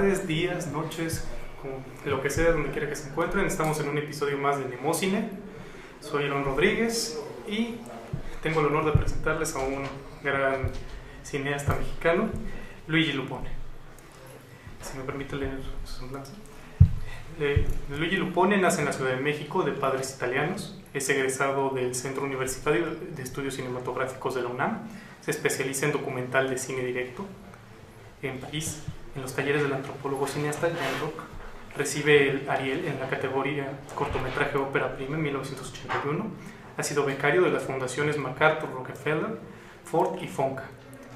tardes, días, noches, lo que sea, donde quiera que se encuentren. Estamos en un episodio más de Nemocine. Soy Aaron Rodríguez y tengo el honor de presentarles a un gran cineasta mexicano, Luigi Lupone. Si me permite leer su semblanza. Luigi Lupone nace en la Ciudad de México de padres italianos. Es egresado del Centro Universitario de Estudios Cinematográficos de la UNAM. Se especializa en documental de cine directo en París, en los talleres del antropólogo cineasta Jean Roch. Recibe el Ariel en la categoría cortometraje ópera prima en 1981. Ha sido becario de las fundaciones MacArthur, Rockefeller, Ford y Fonca.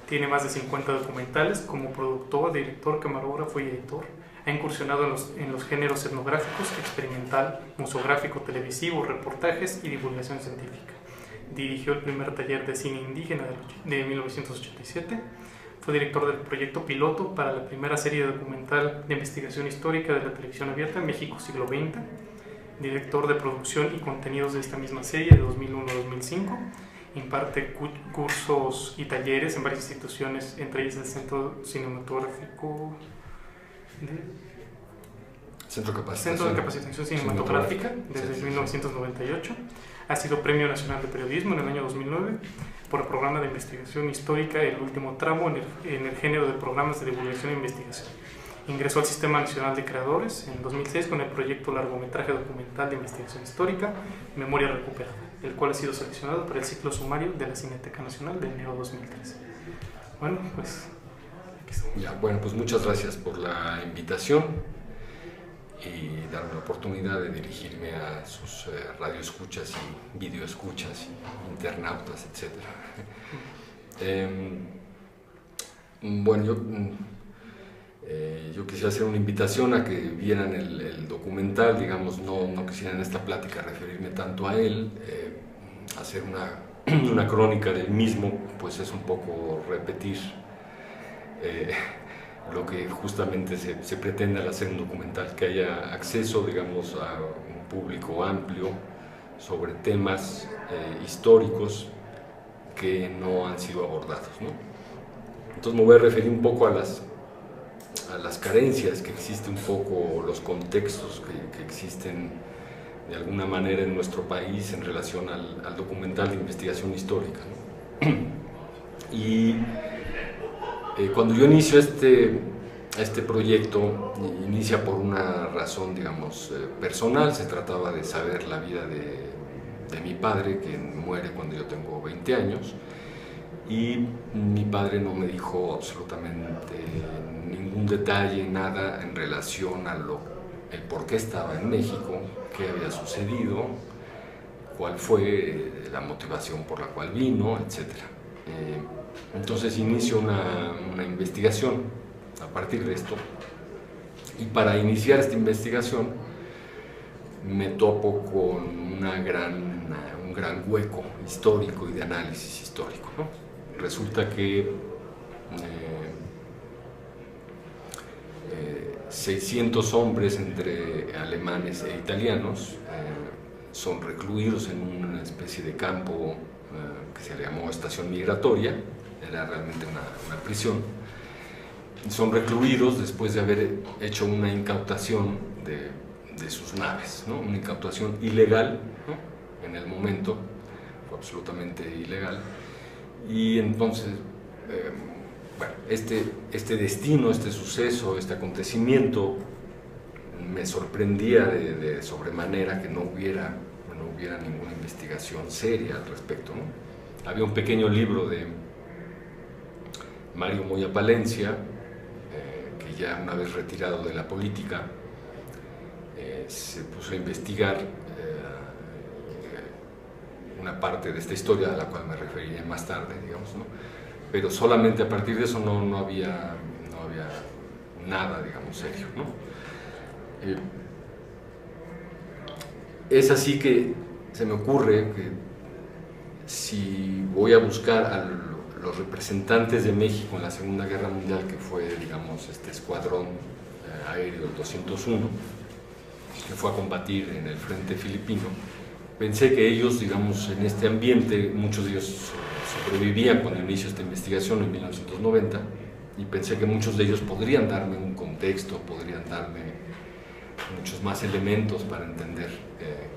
Tiene más de 50 documentales como productor, director, camarógrafo y editor. Ha incursionado en los géneros etnográficos, experimental, museográfico, televisivo, reportajes y divulgación científica. Dirigió el primer taller de cine indígena de 1987. Fue director del proyecto piloto para la primera serie documental de investigación histórica de la televisión abierta en México siglo XX. Director de producción y contenidos de esta misma serie de 2001 a 2005. Imparte cursos y talleres en varias instituciones, entre ellas el Centro Cinematográfico Centro de Capacitación Cinematográfica desde 1998. Ha sido Premio Nacional de Periodismo en el año 2009 por el programa de investigación histórica El Último Tramo en el género de programas de divulgación e investigación. Ingresó al Sistema Nacional de Creadores en 2006 con el proyecto largometraje documental de investigación histórica Memoria Recuperada, el cual ha sido seleccionado para el ciclo sumario de la Cineteca Nacional de enero 2013. Bueno, pues aquí estamos. Ya, bueno, pues muchas gracias por la invitación y darme la oportunidad de dirigirme a sus radioescuchas y videoescuchas y internautas, etc. Bueno, yo quisiera hacer una invitación a que vieran el documental, digamos, no quisiera en esta plática referirme tanto a él, hacer una crónica del mismo, pues es un poco repetir lo que justamente se pretende al hacer un documental, que haya acceso, digamos, a un público amplio sobre temas históricos que no han sido abordados, ¿no? Entonces me voy a referir un poco a las carencias que existen, un poco los contextos que existen de alguna manera en nuestro país en relación al documental de investigación histórica, ¿no? Y cuando yo inicio este proyecto, inicia por una razón, digamos, personal. Se trataba de saber la vida de mi padre, que muere cuando yo tengo 20 años, y mi padre no me dijo absolutamente ningún detalle, nada en relación a el por qué estaba en México, qué había sucedido, cuál fue la motivación por la cual vino, etc. Entonces inicio una investigación a partir de esto, y para iniciar esta investigación me topo con un gran hueco histórico y de análisis histórico, ¿no? Resulta que 600 hombres entre alemanes e italianos son recluidos en una especie de campo que se le llamó estación migratoria. Era realmente una prisión. Son recluidos después de haber hecho una incautación de sus naves, ¿no? Una incautación ilegal, ¿no? En el momento fue absolutamente ilegal. Y entonces, bueno, este destino, este suceso, este acontecimiento me sorprendía de sobremanera que no hubiera ninguna investigación seria al respecto, ¿no? Había un pequeño libro de Mario Moya Palencia, que ya una vez retirado de la política, se puso a investigar una parte de esta historia a la cual me referiré más tarde, digamos, ¿no? Pero solamente a partir de eso no había nada, digamos, serio, ¿no? Es así que se me ocurre que si voy a buscar a los representantes de México en la Segunda Guerra Mundial, que fue, digamos, este escuadrón aéreo, el 201, que fue a combatir en el frente filipino, pensé que ellos, digamos, en este ambiente, muchos de ellos sobrevivían cuando inicio esta investigación en 1990, y pensé que muchos de ellos podrían darme un contexto, podrían darme muchos más elementos para entender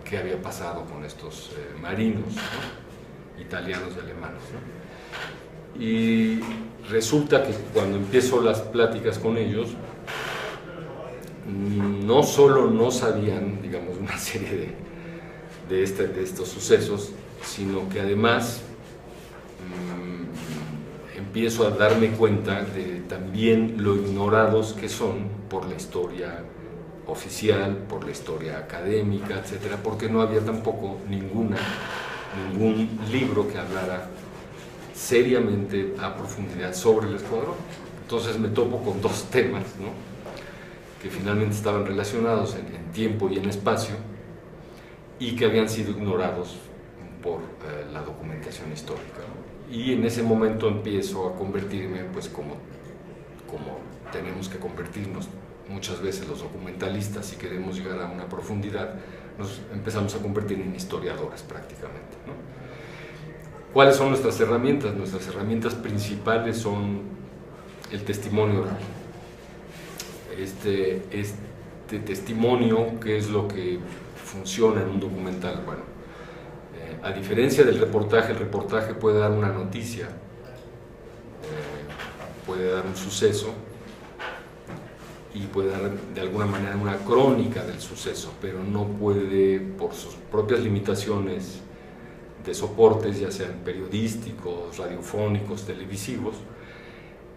qué había pasado con estos marinos, ¿no? Italianos y alemanes, ¿no? Y resulta que cuando empiezo las pláticas con ellos, no solo no sabían, digamos, una serie de estos sucesos, sino que además empiezo a darme cuenta de también lo ignorados que son por la historia oficial, por la historia académica, etcétera, porque no había tampoco ningún libro que hablara seriamente a profundidad sobre el escuadrón. Entonces me topo con dos temas, ¿no?, que finalmente estaban relacionados en tiempo y en espacio y que habían sido ignorados por la documentación histórica, ¿no? Y en ese momento empiezo a convertirme, pues como tenemos que convertirnos muchas veces los documentalistas si queremos llegar a una profundidad, nos empezamos a convertir en historiadores prácticamente, ¿no? ¿Cuáles son nuestras herramientas? Nuestras herramientas principales son el testimonio oral. Este testimonio, ¿qué es lo que funciona en un documental? Bueno, a diferencia del reportaje, el reportaje puede dar una noticia, puede dar un suceso y puede dar de alguna manera una crónica del suceso, pero no puede, por sus propias limitaciones de soportes, ya sean periodísticos, radiofónicos, televisivos,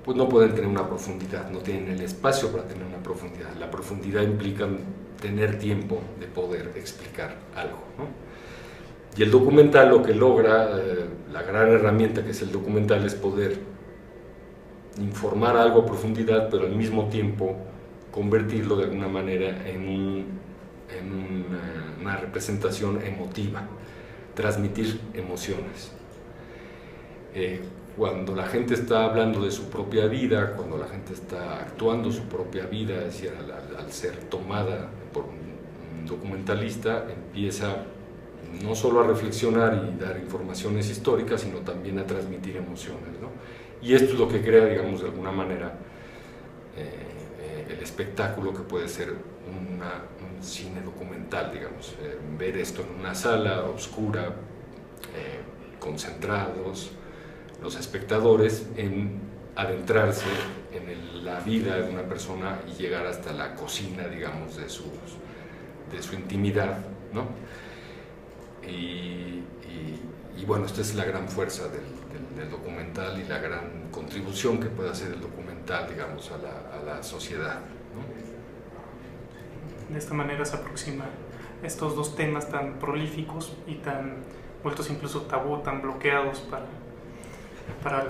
pues no pueden tener una profundidad, no tienen el espacio para tener una profundidad. La profundidad implica tener tiempo de poder explicar algo, ¿no? Y el documental lo que logra, la gran herramienta que es el documental, es poder informar algo a profundidad, pero al mismo tiempo convertirlo de alguna manera en una representación emotiva, transmitir emociones. Cuando la gente está hablando de su propia vida, cuando la gente está actuando su propia vida, es decir, al ser tomada por un documentalista, empieza no solo a reflexionar y dar informaciones históricas, sino también a transmitir emociones, ¿no? Y esto es lo que crea, digamos, de alguna manera, el espectáculo que puede ser un cine documental, digamos. Ver esto en una sala oscura, concentrados, los espectadores, en adentrarse en la vida de una persona y llegar hasta la cocina, digamos, de su intimidad, ¿no? Y bueno, esta es la gran fuerza del documental y la gran contribución que puede hacer el documental, digamos, a la sociedad, ¿no? De esta manera se aproxima estos dos temas tan prolíficos y tan vueltos incluso tabú, tan bloqueados para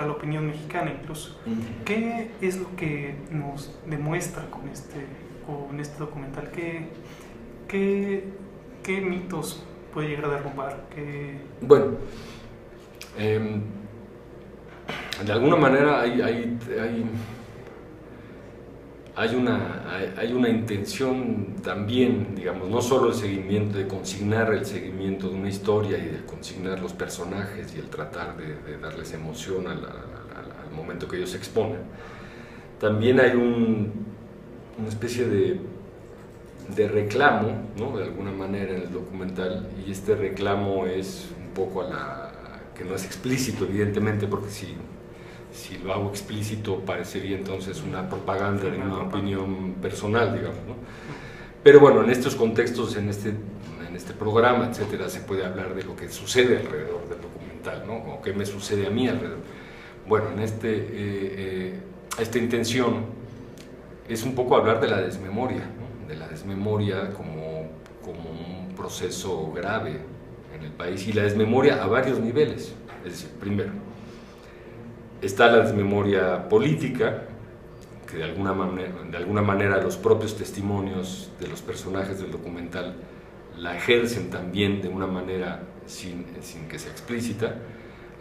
la opinión mexicana incluso. ¿Qué es lo que nos demuestra con este documental? ¿Qué mitos puede llegar a derrumbar? Bueno, de alguna manera hay una intención también, digamos, no solo el seguimiento, de consignar el seguimiento de una historia y de consignar los personajes y el tratar de darles emoción al momento que ellos se exponen. También hay una especie de reclamo, ¿no?, de alguna manera en el documental, y este reclamo es un poco que no es explícito, evidentemente, porque si lo hago explícito parecería entonces una propaganda de una opinión personal, digamos, ¿no? Pero bueno, en estos contextos, en este programa, etcétera, se puede hablar de lo que sucede alrededor del documental, ¿no?, o qué me sucede a mí alrededor. Bueno, esta intención es un poco hablar de la desmemoria, ¿no?, de la desmemoria como un proceso grave en el país, y la desmemoria a varios niveles. Es decir, primero, está la desmemoria política, que de alguna manera los propios testimonios de los personajes del documental la ejercen también de una manera sin que sea explícita,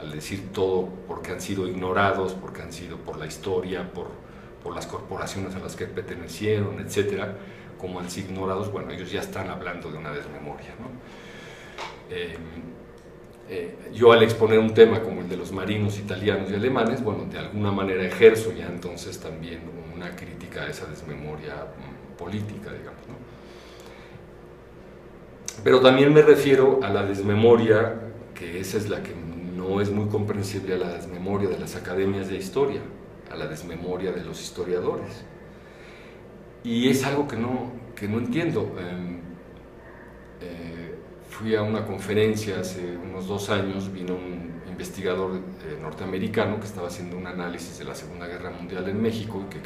al decir todo porque han sido ignorados, porque han sido por la historia, por las corporaciones a las que pertenecieron, etcétera, como han sido ignorados. Bueno, ellos ya están hablando de una desmemoria, ¿no? yo al exponer un tema como el de los marinos italianos y alemanes, bueno, de alguna manera ejerzo ya entonces también una crítica a esa desmemoria política, digamos, ¿no? Pero también me refiero a la desmemoria, que esa es la que no es muy comprensible, a la desmemoria de las academias de historia, a la desmemoria de los historiadores. Y es algo que no entiendo. Fui a una conferencia hace unos 2 años, vino un investigador norteamericano que estaba haciendo un análisis de la Segunda Guerra Mundial en México y que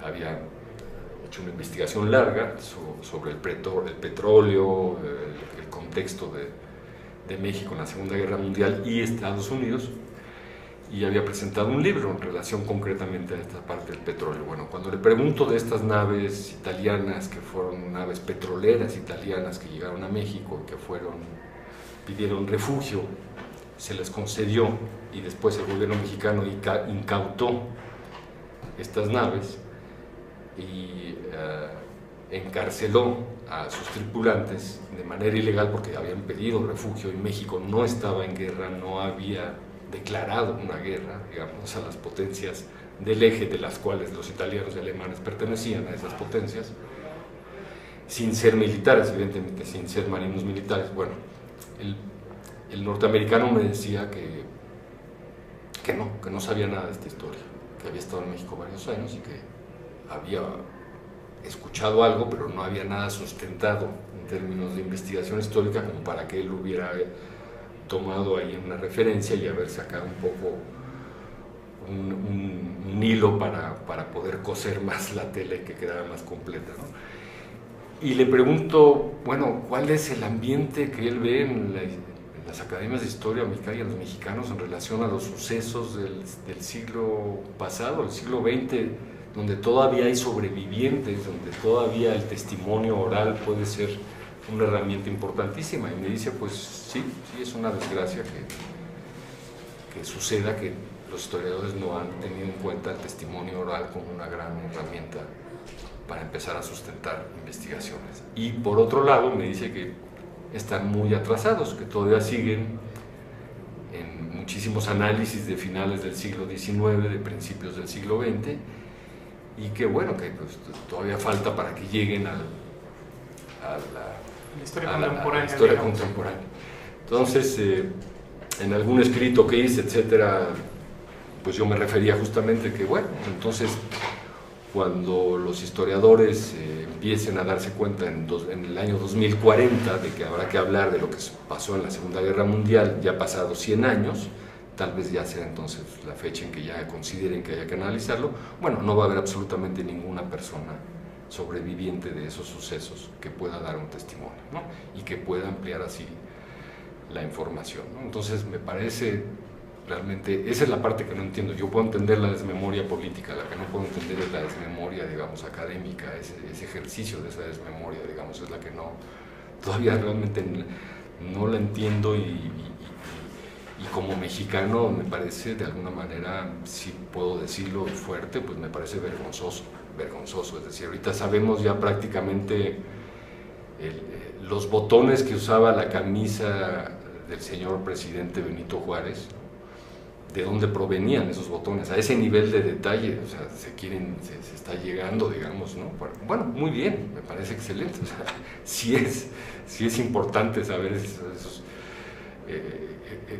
había hecho una investigación larga sobre el petróleo, el contexto de México en la Segunda Guerra Mundial y Estados Unidos, y había presentado un libro en relación concretamente a esta parte del petróleo. Bueno, cuando le pregunto de estas naves italianas, que fueron naves petroleras italianas que llegaron a México y que pidieron refugio, se les concedió, y después el gobierno mexicano incautó estas naves y encarceló a sus tripulantes de manera ilegal porque habían pedido refugio y México no estaba en guerra, no había declarado una guerra, digamos, a las potencias del eje, de las cuales los italianos y alemanes pertenecían a esas potencias, sin ser militares, evidentemente, sin ser marinos militares. Bueno, el norteamericano me decía que no sabía nada de esta historia, que había estado en México varios años y que había escuchado algo, pero no había nada sustentado en términos de investigación histórica como para que él hubiera tomado ahí una referencia y haber sacado un poco un hilo para poder coser más la tela y que quedara más completa, ¿no? Y le pregunto, bueno, ¿cuál es el ambiente que él ve en las academias de historia mexicana y a los mexicanos en relación a los sucesos del siglo pasado, el siglo XX, donde todavía hay sobrevivientes, donde todavía el testimonio oral puede ser una herramienta importantísima? Y me dice, pues sí, es una desgracia que suceda que los historiadores no han tenido en cuenta el testimonio oral como una gran herramienta para empezar a sustentar investigaciones. Y por otro lado me dice que están muy atrasados, que todavía siguen en muchísimos análisis de finales del siglo XIX, de principios del siglo XX, y que bueno, que pues, todavía falta para que lleguen a la historia contemporánea. Entonces, en algún escrito que hice, etcétera, pues yo me refería justamente que, bueno, entonces, cuando los historiadores empiecen a darse cuenta en el año 2040 de que habrá que hablar de lo que pasó en la Segunda Guerra Mundial, ya pasados 100 años, tal vez ya sea entonces la fecha en que ya consideren que haya que analizarlo, bueno, no va a haber absolutamente ninguna persona sobreviviente de esos sucesos que pueda dar un testimonio, ¿no? Y que pueda ampliar así la información, ¿no? Entonces me parece realmente, esa es la parte que no entiendo. Yo puedo entender la desmemoria política, la que no puedo entender es la desmemoria, digamos, académica, ese ejercicio de esa desmemoria, digamos, es la que todavía realmente no la entiendo y como mexicano me parece, de alguna manera, si puedo decirlo fuerte, pues me parece vergonzoso, es decir, ahorita sabemos ya prácticamente los botones que usaba la camisa del señor presidente Benito Juárez, de dónde provenían esos botones, a ese nivel de detalle, o sea, se está llegando, digamos, ¿no? Bueno, muy bien, me parece excelente, o sea, sí es importante saber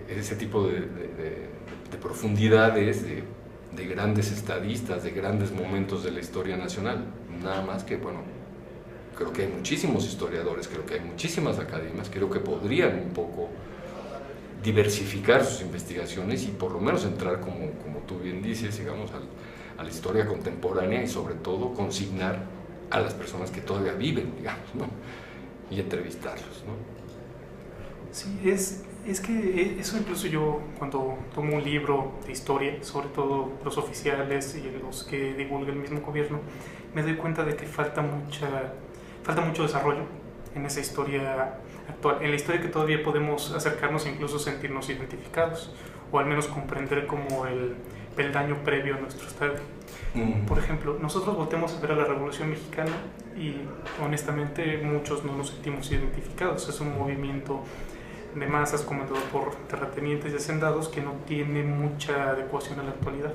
ese tipo de profundidades, de grandes estadistas, de grandes momentos de la historia nacional, nada más que, bueno, creo que hay muchísimos historiadores, creo que hay muchísimas academias, creo que podrían un poco diversificar sus investigaciones y por lo menos entrar, como tú bien dices, digamos, a la historia contemporánea y sobre todo consignar a las personas que todavía viven, digamos, ¿no? Y entrevistarlos, ¿no? Sí, es que eso incluso yo cuando tomo un libro de historia, sobre todo los oficiales y los que divulga el mismo gobierno, me doy cuenta de que falta mucho desarrollo en esa historia actual, en la historia que todavía podemos acercarnos e incluso sentirnos identificados, o al menos comprender como el peldaño previo a nuestro estado. Por ejemplo, nosotros volteamos a ver a la Revolución Mexicana y honestamente muchos no nos sentimos identificados. Es un movimiento de masas comandado por terratenientes y hacendados que no tiene mucha adecuación a la actualidad.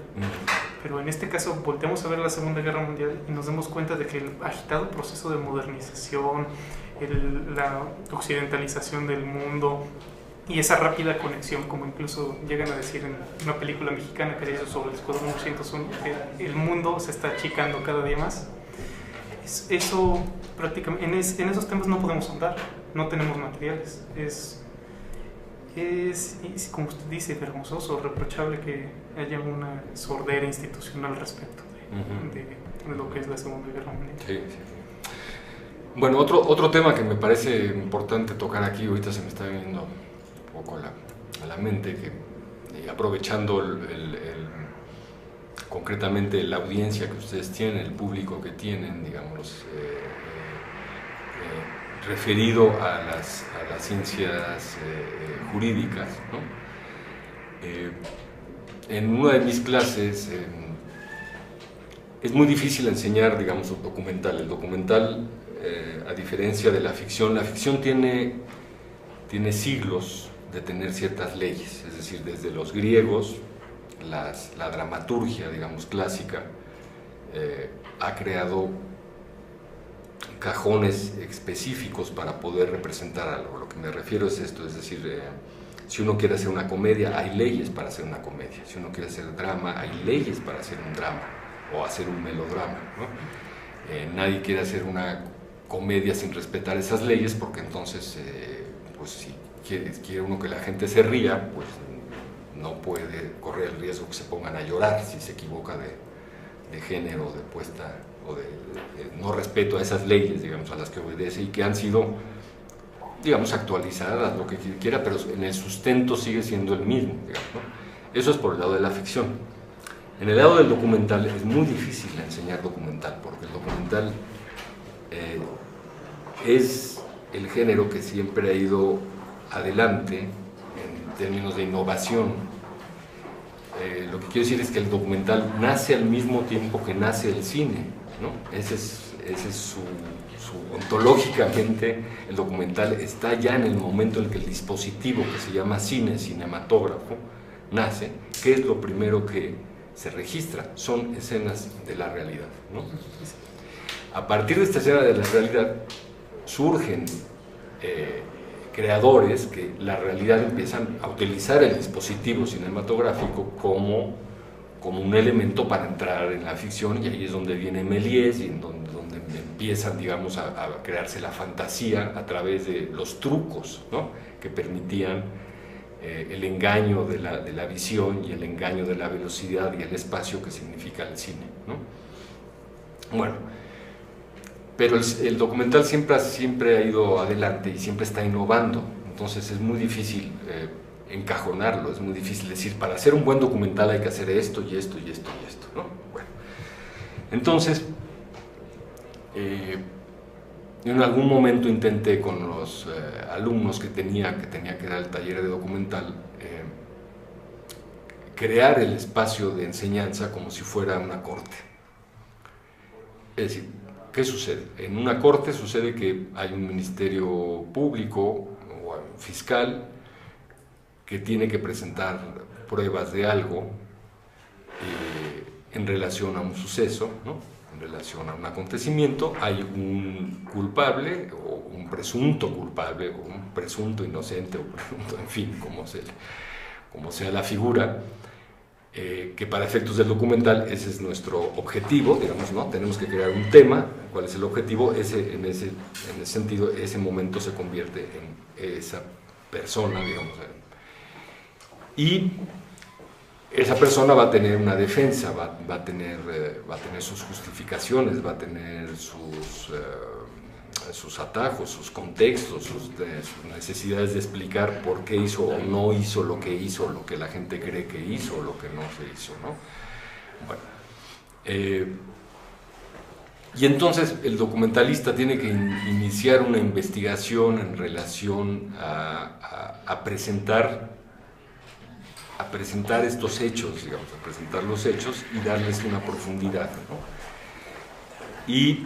Pero en este caso volteamos a ver la Segunda Guerra Mundial y nos damos cuenta de que el agitado proceso de modernización, la occidentalización del mundo y esa rápida conexión, como incluso llegan a decir en una película mexicana que se hizo sobre el Escuadrón 801, que el mundo se está achicando cada día más. Eso prácticamente, en esos temas no podemos andar, no tenemos materiales. Es como usted dice, vergonzoso, reprochable que haya una sordera institucional respecto de lo que es la Segunda Guerra Mundial. Sí, sí. Bueno, otro tema que me parece importante tocar aquí, ahorita se me está viniendo un poco a la mente, que aprovechando concretamente la audiencia que ustedes tienen, el público que tienen, digamos, referido a las ciencias jurídicas, ¿no? En una de mis clases es muy difícil enseñar, digamos, un documental. El documental, a diferencia de la ficción tiene siglos de tener ciertas leyes, es decir, desde los griegos, la dramaturgia, digamos, clásica, ha creado cajones específicos para poder representar algo. Lo que me refiero es esto, es decir, si uno quiere hacer una comedia, hay leyes para hacer una comedia. Si uno quiere hacer drama, hay leyes para hacer un drama o hacer un melodrama, ¿no? Nadie quiere hacer una comedia sin respetar esas leyes, porque entonces, pues si quiere uno que la gente se ría, pues no puede correr el riesgo que se pongan a llorar si se equivoca de género, de puesta o de no respeto a esas leyes, digamos, a las que obedece y que han sido, digamos, actualizadas, lo que quiera, pero en el sustento sigue siendo el mismo, digamos, ¿no? Eso es por el lado de la ficción. En el lado del documental es muy difícil enseñar documental, porque el documental es el género que siempre ha ido adelante en términos de innovación. Lo que quiero decir es que el documental nace al mismo tiempo que nace el cine, ¿no? Ese es ontológicamente, el documental está ya en el momento en el que el dispositivo que se llama cine, cinematógrafo, nace. ¿Qué es lo primero que se registra? Son escenas de la realidad, ¿no? A partir de esta escena de la realidad surgen creadores que la realidad empiezan a utilizar el dispositivo cinematográfico como un elemento para entrar en la ficción, y ahí es donde viene Méliès y en donde empiezan, digamos, a crearse la fantasía a través de los trucos, ¿no? Que permitían el engaño de la visión y el engaño de la velocidad y el espacio que significa el cine, ¿no? Bueno, pero el documental siempre ha ido adelante y siempre está innovando, entonces es muy difícil encajonarlo, es muy difícil decir, para hacer un buen documental hay que hacer esto y esto y esto y esto, ¿no? Bueno, entonces, en algún momento intenté con los alumnos que tenía que dar el taller de documental, crear el espacio de enseñanza como si fuera una corte. Es decir, ¿qué sucede? En una corte sucede que hay un ministerio público o un fiscal que tiene que presentar pruebas de algo en relación a un suceso, ¿no? En relación a un acontecimiento. Hay un culpable o un presunto culpable o un presunto inocente o presunto, en fin, como sea la figura, que para efectos del documental ese es nuestro objetivo, digamos, ¿no? Tenemos que crear un tema. ¿Cuál es el objetivo? En ese sentido, ese momento se convierte en esa persona, digamos, y esa persona va a tener una defensa, va a tener sus justificaciones, va a tener sus atajos, sus contextos, sus necesidades de explicar por qué hizo o no hizo lo que hizo, lo que la gente cree que hizo o lo que no se hizo, ¿no? Bueno, y entonces el documentalista tiene que iniciar una investigación en relación a presentar estos hechos, digamos, a presentar los hechos y darles una profundidad, ¿no? Y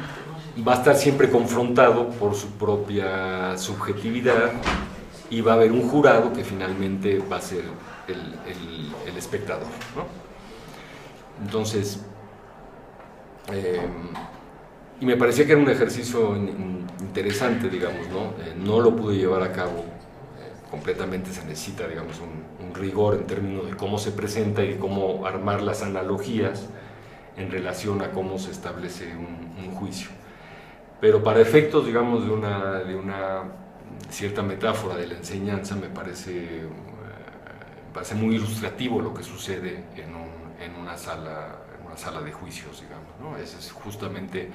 va a estar siempre confrontado por su propia subjetividad y va a haber un jurado que finalmente va a ser el espectador, ¿no? Entonces, y me parecía que era un ejercicio interesante, digamos, ¿no? No lo pude llevar a cabo completamente, se necesita, digamos, un rigor en términos de cómo se presenta y cómo armar las analogías en relación a cómo se establece un juicio. Pero para efectos, digamos, de una cierta metáfora de la enseñanza, me parece muy ilustrativo lo que sucede en una sala de juicios, digamos, ¿no? Es justamente,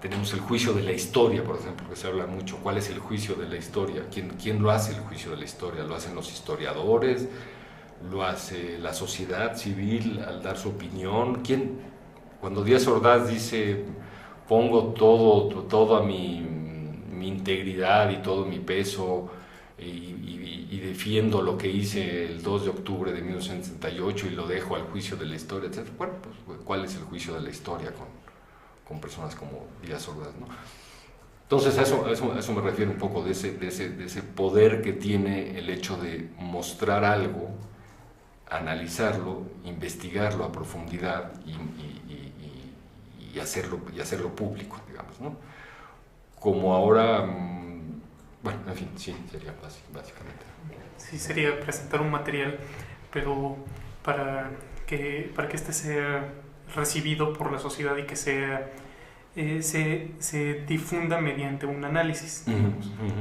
tenemos el juicio de la historia, por ejemplo, que se habla mucho. ¿Cuál es el juicio de la historia? ¿Quién lo hace el juicio de la historia? ¿Lo hacen los historiadores? ¿Lo hace la sociedad civil al dar su opinión? Cuando Díaz Ordaz dice, pongo toda mi integridad y todo mi peso y defiendo lo que hice el 2 de octubre de 1968 y lo dejo al juicio de la historia, etc. Bueno, pues, ¿cuál es el juicio de la historia con personas como Díaz Ordaz, ¿no? Entonces a eso me refiero un poco, de ese poder que tiene el hecho de mostrar algo, analizarlo, investigarlo a profundidad y hacerlo público, digamos, ¿no? Como ahora, bueno, en fin, sí, sería básicamente. Sí, sería presentar un material, pero para que este sea recibido por la sociedad y que se difunda mediante un análisis,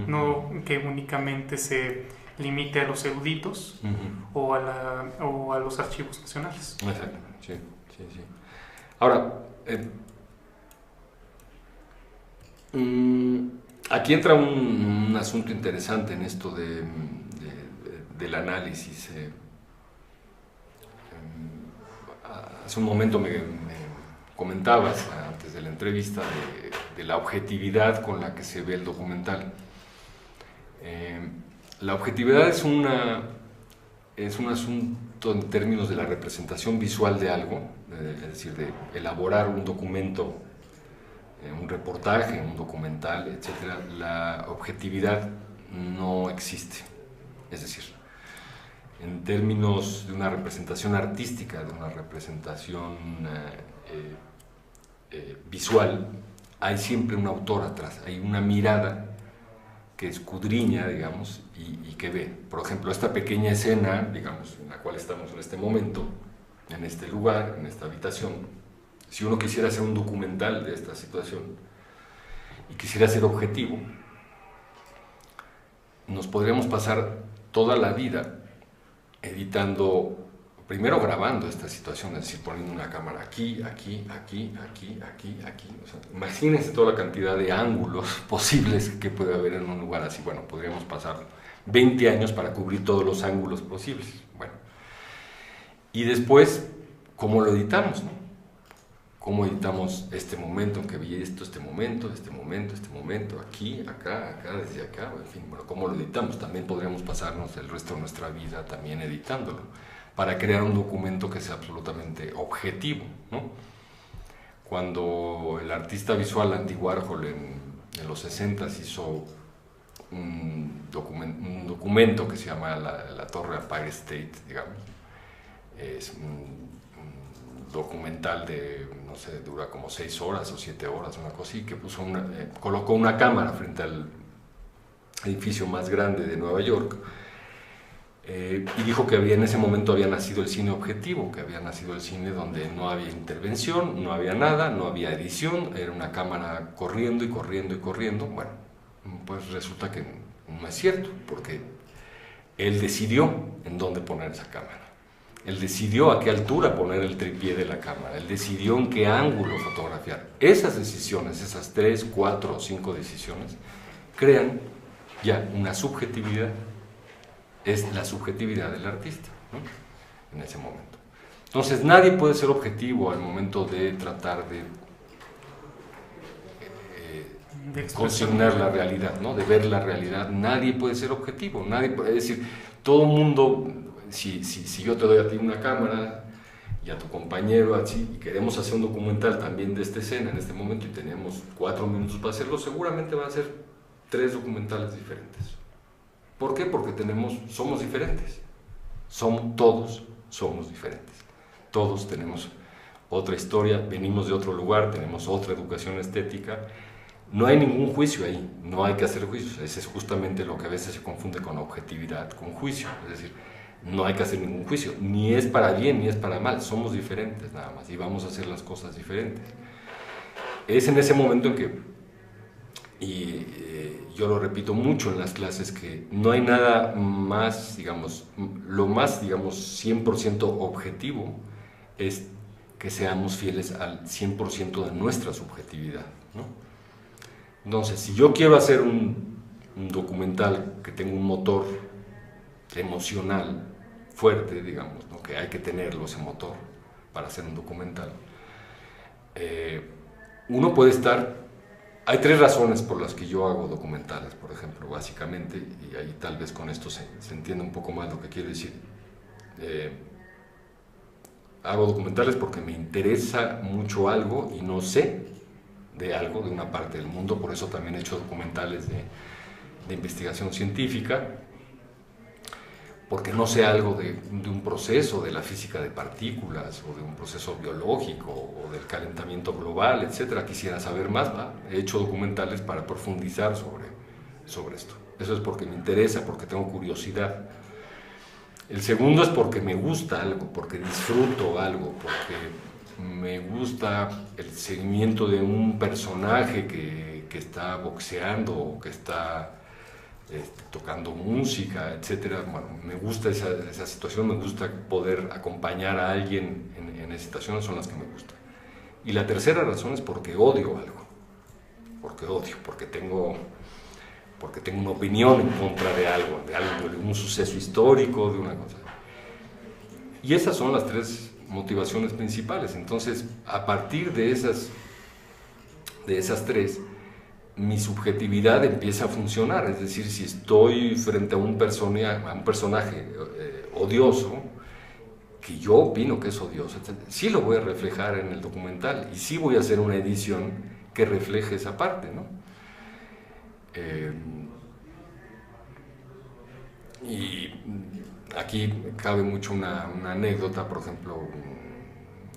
no que únicamente se limite a los eruditos o a los archivos nacionales. Exacto, sí. Ahora, aquí entra un asunto interesante en esto del análisis. Hace un momento me comentabas, antes de la entrevista, de la objetividad con la que se ve el documental. La objetividad es un asunto en términos de la representación visual de algo, es decir, de elaborar un documento, un reportaje, un documental, etc. La objetividad no existe. Es decir, en términos de una representación artística, de una representación visual, hay siempre un autor atrás, hay una mirada que escudriña, digamos, y que ve. Por ejemplo, esta pequeña escena, digamos, en la cual estamos en este momento, en este lugar, en esta habitación, si uno quisiera hacer un documental de esta situación y quisiera ser objetivo, nos podríamos pasar toda la vida editando, primero grabando esta situación, es decir, poniendo una cámara aquí. O sea, imagínense toda la cantidad de ángulos posibles que puede haber en un lugar así. Bueno, podríamos pasar 20 años para cubrir todos los ángulos posibles. Bueno, y después, ¿cómo lo editamos, no? ¿Cómo editamos este momento en que vi esto, este momento, aquí, acá, desde acá, en fin, bueno, ¿cómo lo editamos? También podríamos pasarnos el resto de nuestra vida también editándolo, para crear un documento que sea absolutamente objetivo, ¿no? Cuando el artista visual Andy Warhol en los 60s hizo un documento que se llama la Torre Empire State, digamos, es un documental de, no sé, dura como 6 horas o 7 horas, una cosa así, que colocó una cámara frente al edificio más grande de Nueva York, y dijo que en ese momento había nacido el cine objetivo, que había nacido el cine donde no había intervención, no había nada, no había edición, era una cámara corriendo. Bueno, pues resulta que no es cierto, porque él decidió en dónde poner esa cámara. Él decidió a qué altura poner el tripié de la cámara, él decidió en qué ángulo fotografiar. Esas decisiones, esas 3, 4 o 5 decisiones, crean ya una subjetividad, es la subjetividad del artista, ¿no? En ese momento. Entonces nadie puede ser objetivo al momento de tratar de consignar la realidad, ¿no? De ver la realidad. Nadie puede ser objetivo, nadie puede decir, todo el mundo... Si yo te doy a ti una cámara y a tu compañero así, y queremos hacer un documental también de esta escena en este momento y tenemos 4 minutos para hacerlo, seguramente van a ser 3 documentales diferentes. ¿Por qué? Porque somos diferentes. Todos somos diferentes. Todos tenemos otra historia, venimos de otro lugar, tenemos otra educación estética. No hay ningún juicio ahí, no hay que hacer juicios. Ese es justamente lo que a veces se confunde con objetividad, con juicio. Es decir, no hay que hacer ningún juicio, ni es para bien ni es para mal, somos diferentes nada más y vamos a hacer las cosas diferentes. Es en ese momento en que, yo lo repito mucho en las clases, que no hay nada más, digamos, lo más, digamos, 100% objetivo es que seamos fieles al 100% de nuestra subjetividad, ¿no? Entonces, si yo quiero hacer un documental que tenga un motor emocional fuerte, digamos, ¿no? Que hay que tenerlo, ese motor, para hacer un documental, uno puede estar... Hay 3 razones por las que yo hago documentales, por ejemplo, básicamente, y ahí tal vez con esto se entienda un poco más lo que quiero decir. Hago documentales porque me interesa mucho algo y no sé de algo, de una parte del mundo, por eso también he hecho documentales de investigación científica, porque no sé algo de un proceso de la física de partículas o de un proceso biológico o del calentamiento global, etcétera. Quisiera saber más, ¿va? He hecho documentales para profundizar sobre esto. Eso es porque me interesa, porque tengo curiosidad. El segundo es porque me gusta algo, porque disfruto algo, porque me gusta el seguimiento de un personaje que está boxeando o que está tocando música, etcétera. Bueno, me gusta esa situación, me gusta poder acompañar a alguien en esa situación, son las que me gustan. Y la tercera razón es porque odio algo, porque tengo una opinión en contra de algo, de un suceso histórico, de una cosa. Y esas son las 3 motivaciones principales. Entonces, a partir de esas 3, mi subjetividad empieza a funcionar. Es decir, si estoy frente a un personaje odioso, que yo opino que es odioso, etc., sí lo voy a reflejar en el documental y sí voy a hacer una edición que refleje esa parte, ¿no? Y aquí cabe mucho una anécdota. Por ejemplo,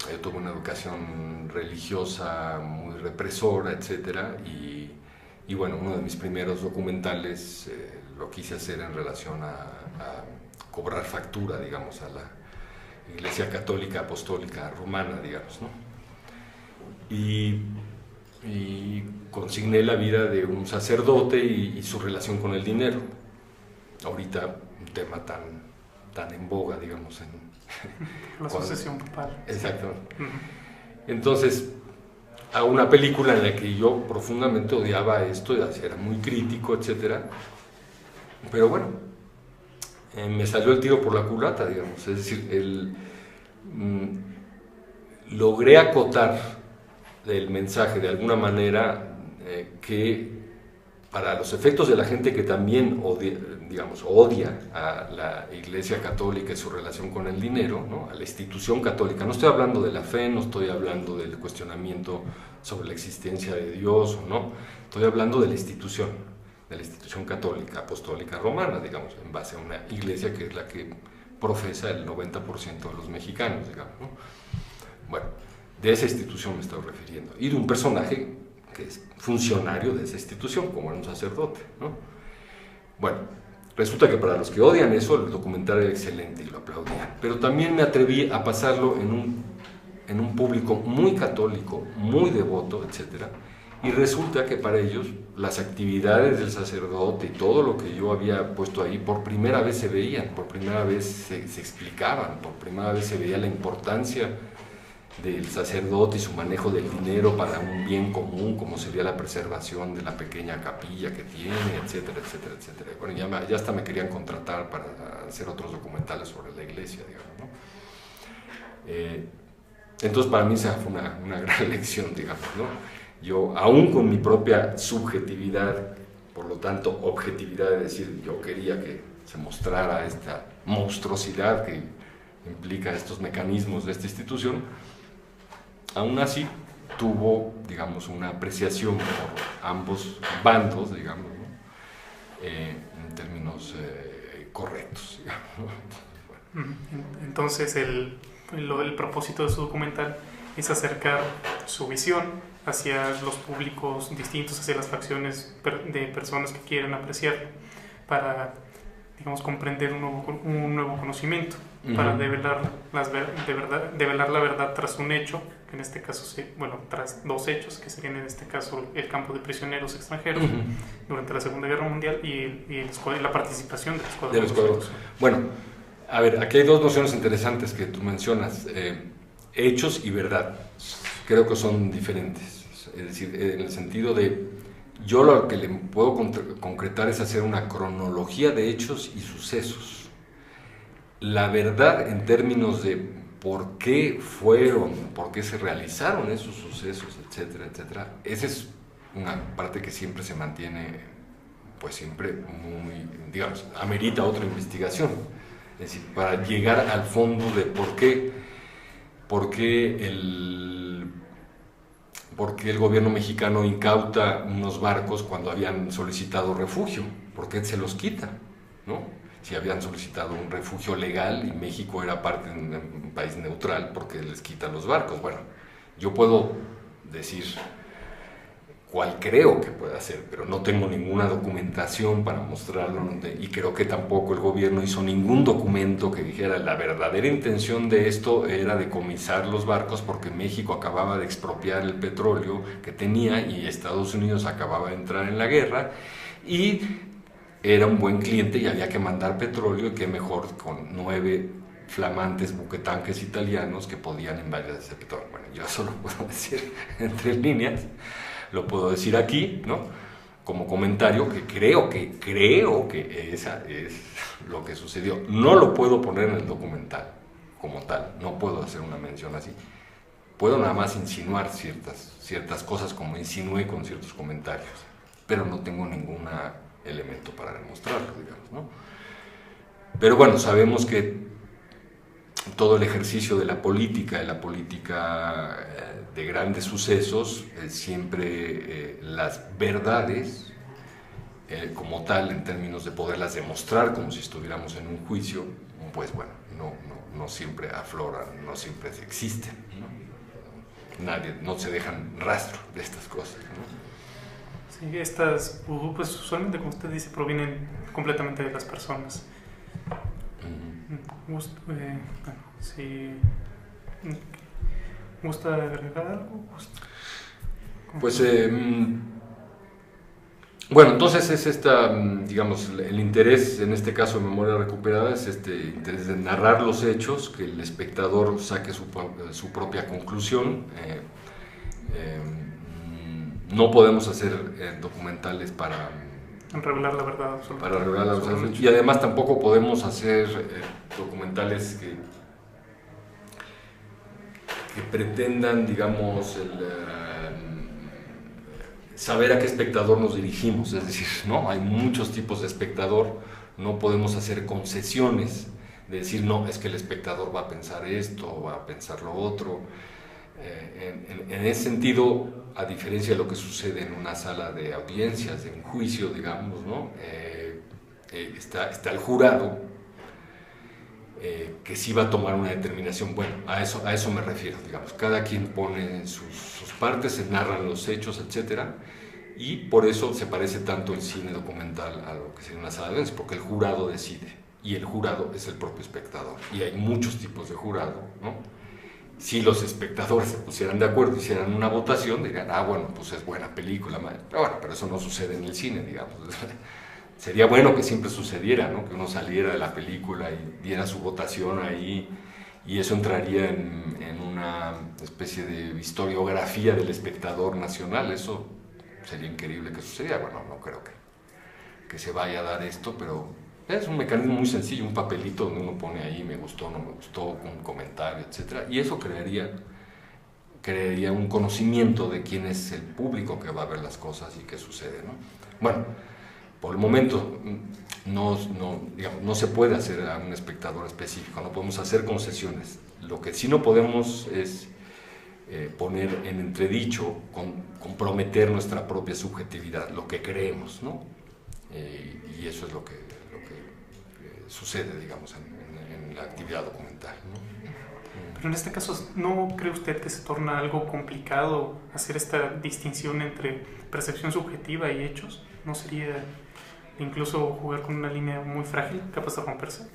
yo tuve una educación religiosa muy represora, etcétera, y bueno, uno de mis primeros documentales lo quise hacer en relación a cobrar factura, digamos, a la Iglesia Católica Apostólica Romana, digamos, ¿no? Y consigné la vida de un sacerdote y su relación con el dinero. Ahorita un tema tan en boga, digamos. La sucesión papal. Exacto. Entonces, a una película en la que yo profundamente odiaba esto, era muy crítico, etcétera, pero bueno, me salió el tiro por la culata, digamos. Es decir, logré acotar el mensaje de alguna manera que para los efectos de la gente que también odia a la Iglesia Católica y su relación con el dinero, ¿no? A la institución católica. No estoy hablando de la fe, no estoy hablando del cuestionamiento sobre la existencia de Dios, ¿no? Estoy hablando de la institución católica, apostólica romana, digamos, en base a una iglesia que es la que profesa el 90% de los mexicanos, digamos, ¿no? Bueno, de esa institución me estoy refiriendo. Y de un personaje que es funcionario de esa institución, como era un sacerdote, ¿no? Bueno, resulta que para los que odian eso, el documental era excelente y lo aplaudían. Pero también me atreví a pasarlo en un público muy católico, muy devoto, etc. Y resulta que para ellos las actividades del sacerdote y todo lo que yo había puesto ahí, por primera vez se veían, por primera vez se explicaban, por primera vez se veía la importancia del sacerdote y su manejo del dinero para un bien común, como sería la preservación de la pequeña capilla que tiene, etcétera, etcétera, etcétera. Bueno, ya hasta me querían contratar para hacer otros documentales sobre la iglesia, digamos, ¿no? Entonces para mí esa fue una gran lección, digamos, ¿no? Yo, aún con mi propia subjetividad, por lo tanto objetividad, de decir, yo quería que se mostrara esta monstruosidad que implica estos mecanismos de esta institución, aún así tuvo, digamos, una apreciación por ambos bandos, digamos, ¿no? términos correctos, digamos, ¿no? Entonces el propósito de su documental es acercar su visión hacia los públicos distintos, hacia las facciones de personas que quieren apreciarlo, para, digamos, comprender un nuevo conocimiento, para develar la verdad tras un hecho, que en este caso, tras dos hechos, que serían en este caso el campo de prisioneros extranjeros durante la Segunda Guerra Mundial y la participación de los escuadrones. Bueno, a ver, aquí hay dos nociones interesantes que tú mencionas, hechos y verdad. Creo que son diferentes, es decir, en el sentido de, yo lo que le puedo concretar es hacer una cronología de hechos y sucesos. La verdad en términos de por qué fueron, por qué se realizaron esos sucesos, etcétera, etcétera, esa es una parte que siempre se mantiene, pues siempre muy, digamos, amerita otra investigación. Es decir, para llegar al fondo de por qué el gobierno mexicano incauta unos barcos cuando habían solicitado refugio, ¿por qué se los quita? ¿No? Si habían solicitado un refugio legal y México era parte de un país neutral, ¿por qué les quita los barcos? Bueno, yo puedo decir cuál creo que puede hacer, pero no tengo ninguna documentación para mostrarlo, y creo que tampoco el gobierno hizo ningún documento que dijera la verdadera intención de esto era decomisar los barcos porque México acababa de expropiar el petróleo que tenía y Estados Unidos acababa de entrar en la guerra y era un buen cliente y había que mandar petróleo, y qué mejor con 9 flamantes buquetanques italianos que podían invadir ese petróleo. Bueno, yo eso lo puedo decir entre líneas. Lo puedo decir aquí, ¿no? Como comentario, que creo que esa es lo que sucedió. No lo puedo poner en el documental como tal, no puedo hacer una mención así. Puedo nada más insinuar ciertas cosas como insinué con ciertos comentarios, pero no tengo ningún elemento para demostrarlo, digamos, ¿no? Pero bueno, sabemos que todo el ejercicio de la política de grandes sucesos, siempre las verdades como tal, en términos de poderlas demostrar como si estuviéramos en un juicio, pues bueno, no siempre afloran, no siempre existen, ¿no? No se dejan rastro de estas cosas, ¿no? Sí, estas pues usualmente, como usted dice, provienen completamente de las personas. Si ¿gusta agregar algo? Pues, bueno, entonces es digamos, el interés, en este caso de Memoria Recuperada, es este interés de narrar los hechos, que el espectador saque su propia conclusión. No podemos hacer documentales para revelar la verdad absoluta. Para revelar la verdad. Y además tampoco podemos hacer documentales que pretendan, digamos, saber a qué espectador nos dirigimos. Es decir, ¿no? Hay muchos tipos de espectador, no podemos hacer concesiones de decir, no, es que el espectador va a pensar esto o va a pensar lo otro. En ese sentido, a diferencia de lo que sucede en una sala de audiencias, de un juicio, digamos, ¿no? Está el jurado que sí va a tomar una determinación. Bueno, a eso me refiero, digamos. Cada quien pone sus partes, se narran los hechos, etcétera, y por eso se parece tanto el cine documental a lo que sería una sala de audiencias, porque el jurado decide, y el jurado es el propio espectador, y hay muchos tipos de jurado, ¿no? Si los espectadores se pusieran de acuerdo, hicieran una votación, dirían, bueno, pues es buena película, pero eso no sucede en el cine, digamos. Sería bueno que siempre sucediera, ¿no? Que uno saliera de la película y diera su votación ahí, y eso entraría en una especie de historiografía del espectador nacional. Eso sería increíble que sucediera. Bueno, no creo que se vaya a dar esto, pero es un mecanismo muy sencillo, un papelito donde uno pone ahí me gustó, no me gustó, un comentario, etc. Y eso crearía un conocimiento de quién es el público que va a ver las cosas y qué sucede, ¿no? Bueno, por el momento no se puede hacer a un espectador específico, no podemos hacer concesiones. Lo que sí no podemos es poner en entredicho, comprometer nuestra propia subjetividad, lo que creemos, ¿no? Y eso es lo que que sucede, digamos, en la actividad documental, ¿no? Pero en este caso, ¿no cree usted que se torna algo complicado hacer esta distinción entre percepción subjetiva y hechos? ¿No sería incluso jugar con una línea muy frágil, capaz de romperse?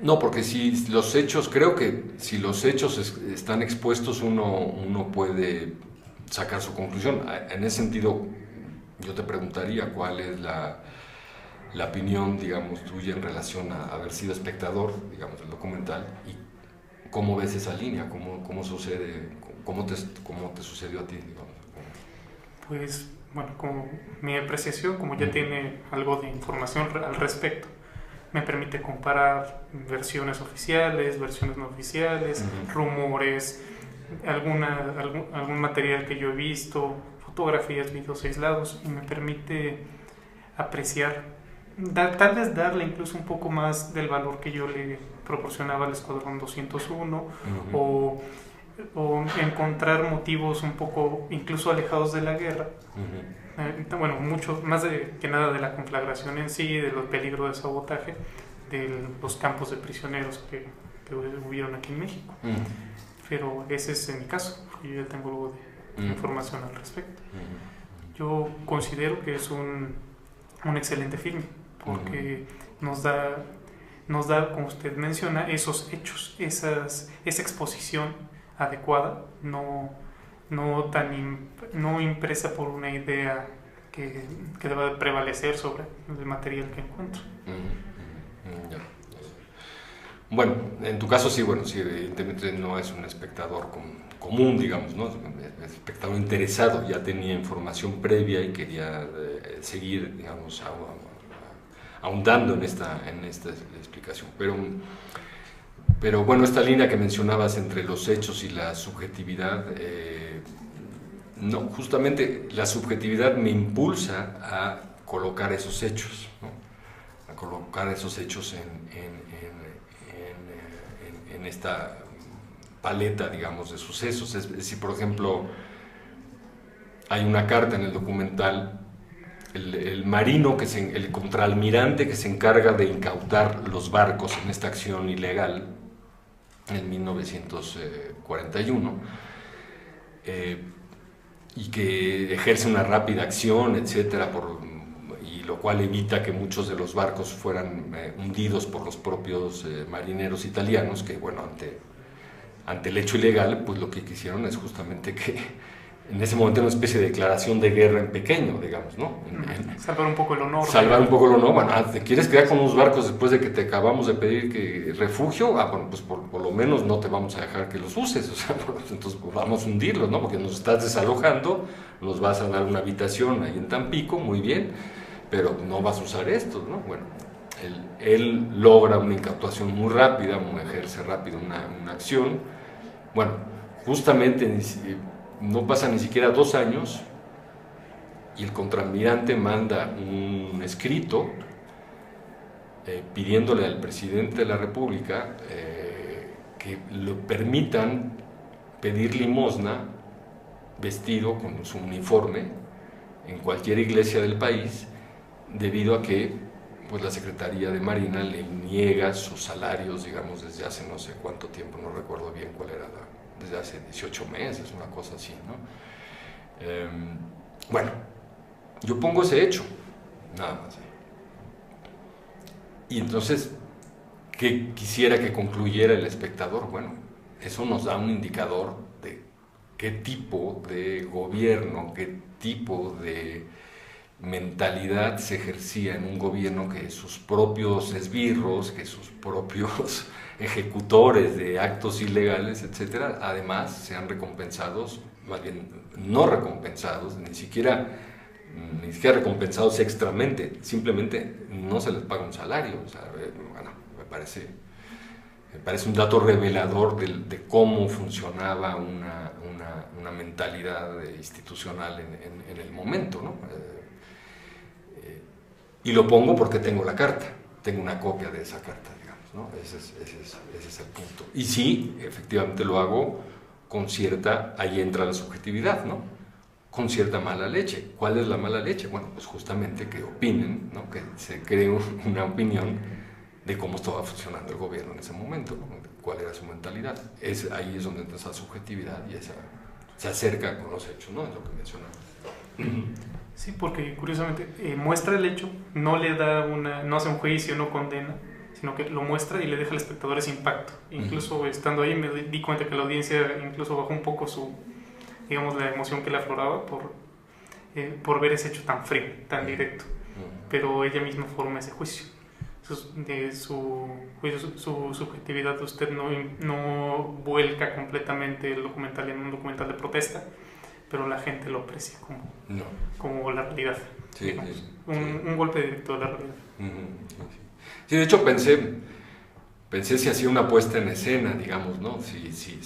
No, porque si los hechos, creo que si los hechos están expuestos, uno puede sacar su conclusión. En ese sentido, yo te preguntaría cuál es la opinión, digamos, tuya en relación a haber sido espectador, digamos, del documental, y cómo ves esa línea, cómo sucede, cómo te sucedió a ti, digamos. Pues, bueno, como mi apreciación, como ya tiene algo de información al respecto, me permite comparar versiones oficiales, versiones no oficiales, rumores, algún material que yo he visto, fotografías, videos aislados, y me permite apreciar, tal vez darle incluso un poco más del valor que yo le proporcionaba al Escuadrón 201, o encontrar motivos un poco incluso alejados de la guerra. Bueno, mucho más que nada de la conflagración en sí, de los peligros de sabotaje, de los campos de prisioneros que hubieron aquí en México. Pero ese es en mi caso, porque yo ya tengo algo de información al respecto. Yo considero que es un excelente film, porque nos da, como usted menciona, esos hechos, esa exposición adecuada, no impresa por una idea que deba de prevalecer sobre el material que encuentro. Ya. Bueno, en tu caso sí, evidentemente no es un espectador común, digamos, ¿no? Es un espectador interesado, ya tenía información previa y quería seguir, digamos, ahondando en esta explicación. Pero bueno, esta línea que mencionabas entre los hechos y la subjetividad, no, justamente la subjetividad me impulsa a colocar esos hechos, ¿no? A colocar esos hechos en esta paleta, digamos, de sucesos. Es decir, por ejemplo, hay una carta en el documental, el marino, el contraalmirante que se encarga de incautar los barcos en esta acción ilegal en 1941, y que ejerce una rápida acción, etcétera, y lo cual evita que muchos de los barcos fueran hundidos por los propios marineros italianos, que bueno, ante el hecho ilegal, pues lo que quisieron es justamente que en ese momento una especie de declaración de guerra en pequeño, digamos, ¿no? Salvar un poco el honor. Salvar un poco el honor. Bueno, ¿te quieres quedar con unos barcos después de que te acabamos de pedir refugio? Bueno, pues por lo menos no te vamos a dejar que los uses, o sea, entonces pues vamos a hundirlos, ¿no? Porque nos estás desalojando, nos vas a dar una habitación ahí en Tampico, muy bien, pero no vas a usar esto, ¿no? Bueno, él logra una incautación muy rápida, ejerce rápido una acción. Bueno, justamente no pasa ni siquiera 2 años y el contraalmirante manda un escrito pidiéndole al presidente de la República que lo permitan pedir limosna vestido con su uniforme en cualquier iglesia del país, debido a que pues la Secretaría de Marina le niega sus salarios, digamos, desde hace no sé cuánto tiempo, no recuerdo bien cuál era desde hace 18 meses, una cosa así, ¿no? Bueno, yo pongo ese hecho, nada más. Y entonces, ¿qué quisiera que concluyera el espectador? Bueno, eso nos da un indicador de qué tipo de gobierno, qué tipo de mentalidad se ejercía en un gobierno, que sus propios esbirros, que sus propios ejecutores de actos ilegales, etcétera, además sean recompensados, más bien no recompensados, ni siquiera recompensados extramente, simplemente no se les paga un salario. O sea, bueno, me parece un dato revelador de cómo funcionaba una mentalidad institucional en el momento, ¿no? Y lo pongo porque tengo la carta, tengo una copia de esa carta, digamos, ¿no? Ese es el punto. Y sí, efectivamente lo hago con ahí entra la subjetividad, ¿no? con cierta mala leche. ¿Cuál es la mala leche? Bueno, pues justamente que opinen, ¿no? Que se cree una opinión de cómo estaba funcionando el gobierno en ese momento, ¿no? Cuál era su mentalidad. Ahí es donde entra esa subjetividad y se acerca con los hechos, ¿no? Es lo que mencionaba. Sí, porque curiosamente muestra el hecho, no le da no hace un juicio, no condena, sino que lo muestra y le deja al espectador ese impacto. Incluso estando ahí me di cuenta que la audiencia incluso bajó un poco digamos, la emoción que le afloraba por ver ese hecho tan frío, tan directo. Pero ella misma forma ese juicio. Su subjetividad, usted no vuelca completamente el documental en un documental de protesta, pero la gente lo aprecia como la realidad. Sí, digamos, sí, un golpe directo de la realidad. Sí, de hecho pensé si hacía una puesta en escena, digamos, ¿no? Si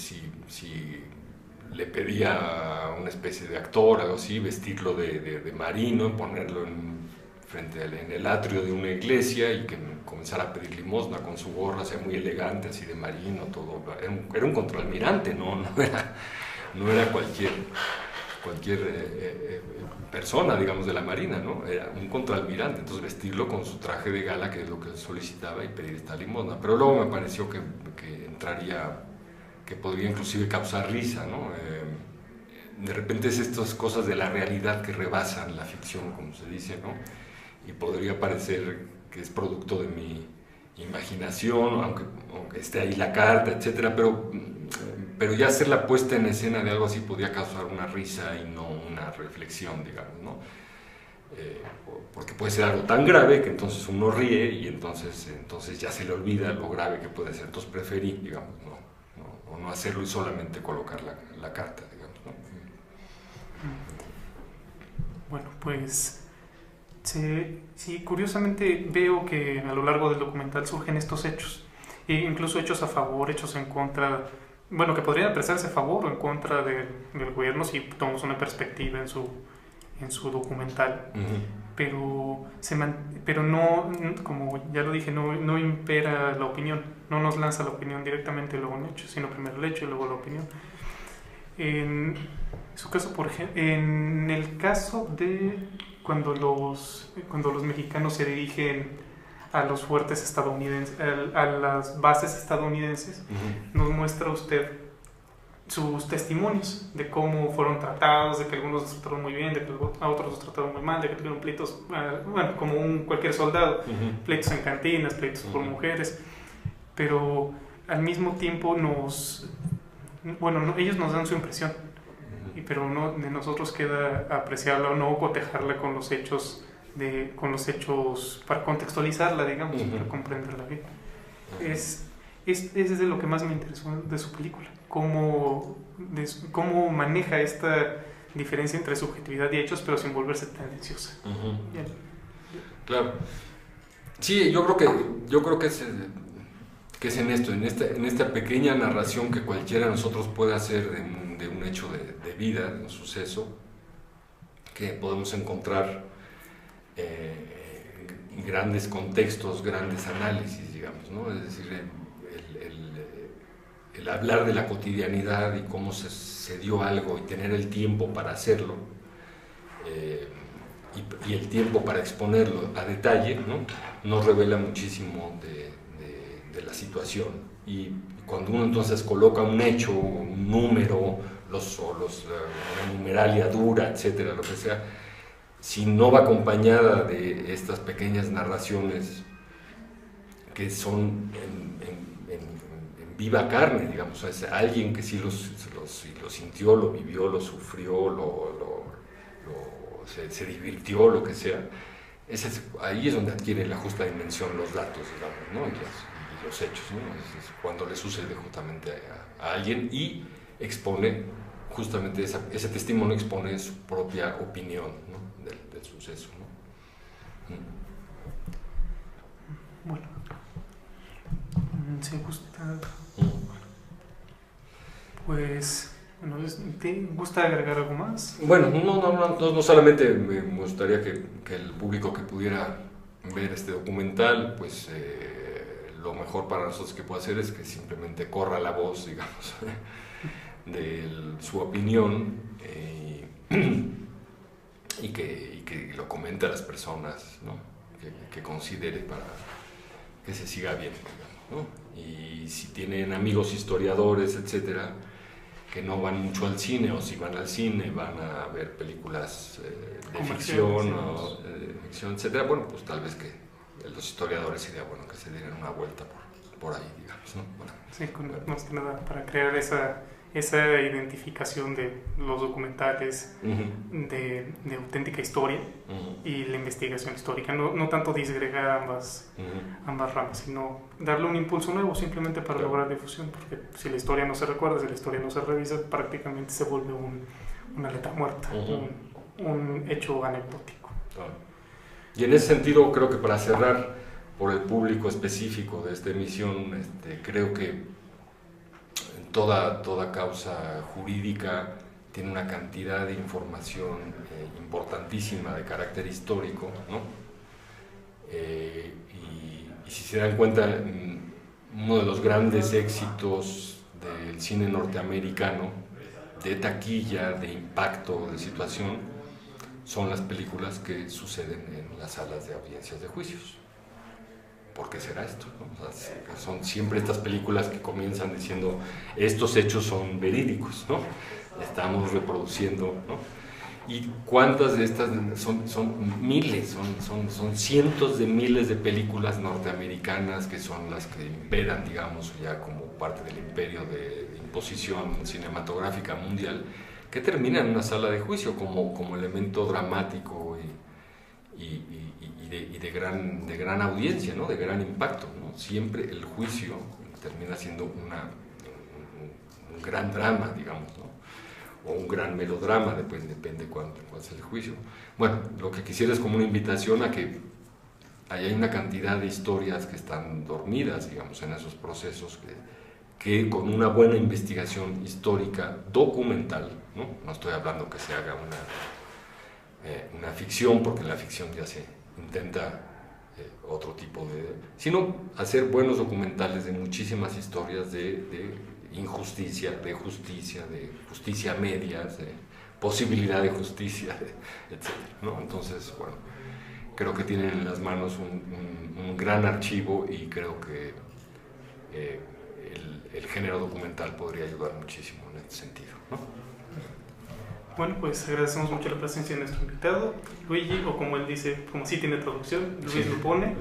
le pedía a una especie de actor, algo así, vestirlo de marino, ponerlo en el atrio de una iglesia y que comenzara a pedir limosna con su gorra, sea muy elegante, así de marino, todo. Era un contraalmirante, no era cualquier persona, digamos, de la marina, ¿no? Era un contraalmirante, entonces vestirlo con su traje de gala, que es lo que solicitaba, y pedir esta limosna. Pero luego me pareció que entraría, que podría inclusive causar risa, ¿no? De repente es estas cosas de la realidad que rebasan la ficción, como se dice, ¿no? Y podría parecer que es producto de mi imaginación, aunque esté ahí la carta, etcétera, pero ya hacer la puesta en escena de algo así podría causar una risa y no una reflexión, digamos, ¿no? Porque puede ser algo tan grave que entonces uno ríe y entonces ya se le olvida lo grave que puede ser. Entonces preferí, digamos, no hacerlo y solamente colocar la carta, digamos, ¿no? Bueno, pues sí, curiosamente veo que a lo largo del documental surgen estos hechos, e incluso hechos a favor, hechos en contra, bueno, que podrían apreciarse a favor o en contra del gobierno si tomamos una perspectiva en su documental. Pero no, como ya lo dije, no impera la opinión, no nos lanza la opinión directamente luego un hecho, sino primero el hecho y luego la opinión. En su caso, por ejemplo, en el caso de cuando los mexicanos se dirigen a los fuertes estadounidenses, a las bases estadounidenses, nos muestra usted sus testimonios de cómo fueron tratados, de que algunos los trataron muy bien, de que a otros los trataron muy mal, de que tuvieron pleitos, bueno, como cualquier soldado, pleitos en cantinas, pleitos por mujeres, pero al mismo tiempo ellos nos dan su impresión, pero de nosotros queda apreciarla o no cotejarla con los hechos para contextualizarla, digamos, para comprenderla bien. Es de lo que más me interesó de su película, cómo maneja esta diferencia entre subjetividad y hechos, pero sin volverse tendenciosa. Claro. Sí, yo creo que es en esto, en esta pequeña narración que cualquiera de nosotros puede hacer de un hecho de vida, de un suceso, que podemos encontrar grandes contextos, grandes análisis, digamos, ¿no? Es decir, el hablar de la cotidianidad y cómo se dio algo y tener el tiempo para hacerlo, y el tiempo para exponerlo a detalle, ¿no? Nos revela muchísimo de la situación. Y cuando uno entonces coloca un hecho, un número, una numeralia dura, etcétera, lo que sea, si no va acompañada de estas pequeñas narraciones que son en viva carne, digamos, es alguien que sí lo sintió, lo vivió, lo sufrió, se divirtió, lo que sea, ahí es donde adquiere la justa dimensión los datos, digamos, ¿no? y los hechos, ¿no? Es cuando le sucede justamente a alguien y expone justamente ese testimonio, expone su propia opinión, ¿no? del suceso, ¿no? Bueno, ¿se gusta? Pues, bueno, ¿te gusta agregar algo más? Bueno, no solamente me gustaría que el público que pudiera ver este documental, pues lo mejor para nosotros que puede hacer es que simplemente corra la voz, digamos, de su opinión, y que lo comente a las personas, ¿no? que considere para que se siga viendo, digamos, ¿no? Y si tienen amigos historiadores, etcétera, que no van mucho al cine, o si van al cine van a ver películas de ficción, o ficción, etcétera, bueno, pues tal vez que los historiadores sería bueno que se dieran una vuelta por ahí, digamos, ¿no? Bueno, sí, más que nada para crear esa identificación de los documentales de auténtica historia y la investigación histórica, no tanto disgregar ambas ramas, sino darle un impulso nuevo simplemente para lograr difusión, porque si la historia no se recuerda, si la historia no se revisa, prácticamente se vuelve una letra muerta, un hecho anecdótico. Y en ese sentido, creo que para cerrar, por el público específico de esta emisión, creo que toda causa jurídica tiene una cantidad de información importantísima de carácter histórico, ¿no? Y si se dan cuenta, uno de los grandes éxitos del cine norteamericano, de taquilla, de impacto, de situación, son las películas que suceden en las salas de audiencias de juicios. ¿Por qué será esto? ¿No? O sea, son siempre estas películas que comienzan diciendo estos hechos son verídicos, ¿no? Estamos reproduciendo, ¿no? Y cuántas de estas son miles, son cientos de miles de películas norteamericanas que son las que imperan, digamos, ya como parte del imperio de imposición cinematográfica mundial, que terminan en una sala de juicio como elemento dramático y de gran audiencia, ¿no? De gran impacto, ¿no? Siempre el juicio termina siendo un gran drama, digamos, ¿no? O un gran melodrama, depende cuál sea el juicio. Bueno, lo que quisiera es como una invitación a que hay una cantidad de historias que están dormidas, digamos, en esos procesos que con una buena investigación histórica documental, no estoy hablando que se haga una ficción, porque en la ficción ya se intenta otro tipo sino hacer buenos documentales de muchísimas historias de injusticia, de justicia media, de posibilidad de justicia, etc., ¿no? Entonces, bueno, creo que tienen en las manos un gran archivo y creo que el género documental podría ayudar muchísimo en este sentido, ¿no? Bueno, pues agradecemos mucho la presencia de nuestro invitado, Luigi, o como él dice, como sí tiene traducción, Luis Lupone,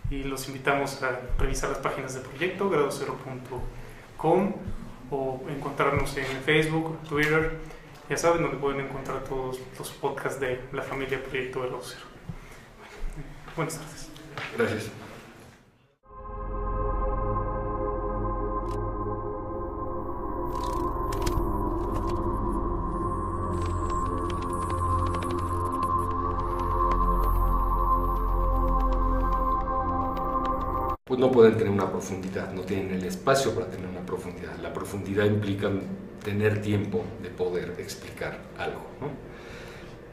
y los invitamos a revisar las páginas del proyecto, gradocero.com, o encontrarnos en Facebook, Twitter, ya saben, donde pueden encontrar todos los podcasts de la familia Proyecto Grado Cero. Buenas tardes. Gracias. Pues no pueden tener una profundidad, no tienen el espacio para tener una profundidad. La profundidad implica tener tiempo de poder explicar algo, ¿no?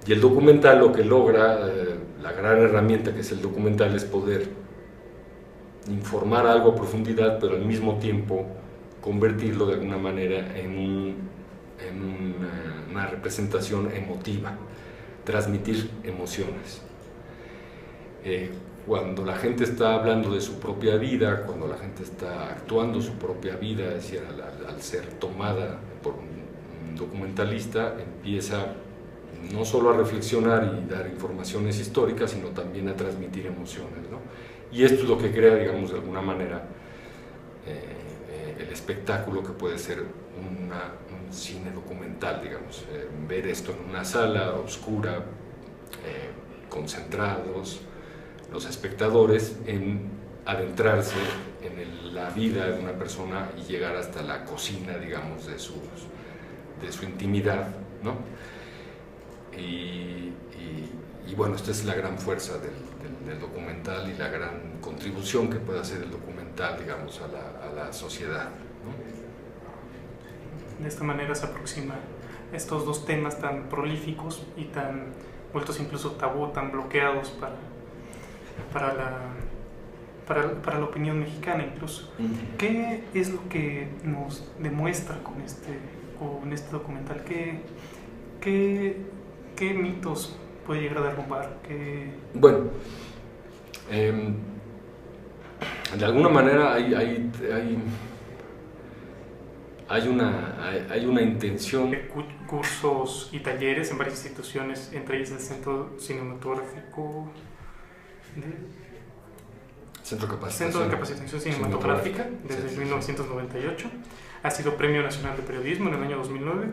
Y el documental lo que logra, la gran herramienta que es el documental, es poder informar algo a profundidad, pero al mismo tiempo convertirlo de alguna manera en una representación emotiva, transmitir emociones. Cuando la gente está hablando de su propia vida, cuando la gente está actuando su propia vida, es decir, al ser tomada por un documentalista, empieza no solo a reflexionar y dar informaciones históricas, sino también a transmitir emociones, ¿no? Y esto es lo que crea, digamos, de alguna manera, el espectáculo que puede ser un cine documental, digamos. Ver esto en una sala oscura, concentrados, los espectadores, en adentrarse en la vida de una persona y llegar hasta la cocina, digamos, de su intimidad, ¿no? Y bueno, esta es la gran fuerza del documental y la gran contribución que puede hacer el documental, digamos, a la sociedad, ¿no? De esta manera se aproxima estos dos temas tan prolíficos y tan vueltos incluso tabú, tan bloqueados para la opinión mexicana incluso. ¿Qué es lo que nos demuestra con este documental? ¿Qué mitos puede llegar a derrumbar? Bueno, de alguna manera hay una intención. Cursos y talleres en varias instituciones, entre ellas el Centro Cinematográfico Centro de Capacitación Cinematográfica desde 1998. Ha sido Premio Nacional de Periodismo en el año 2009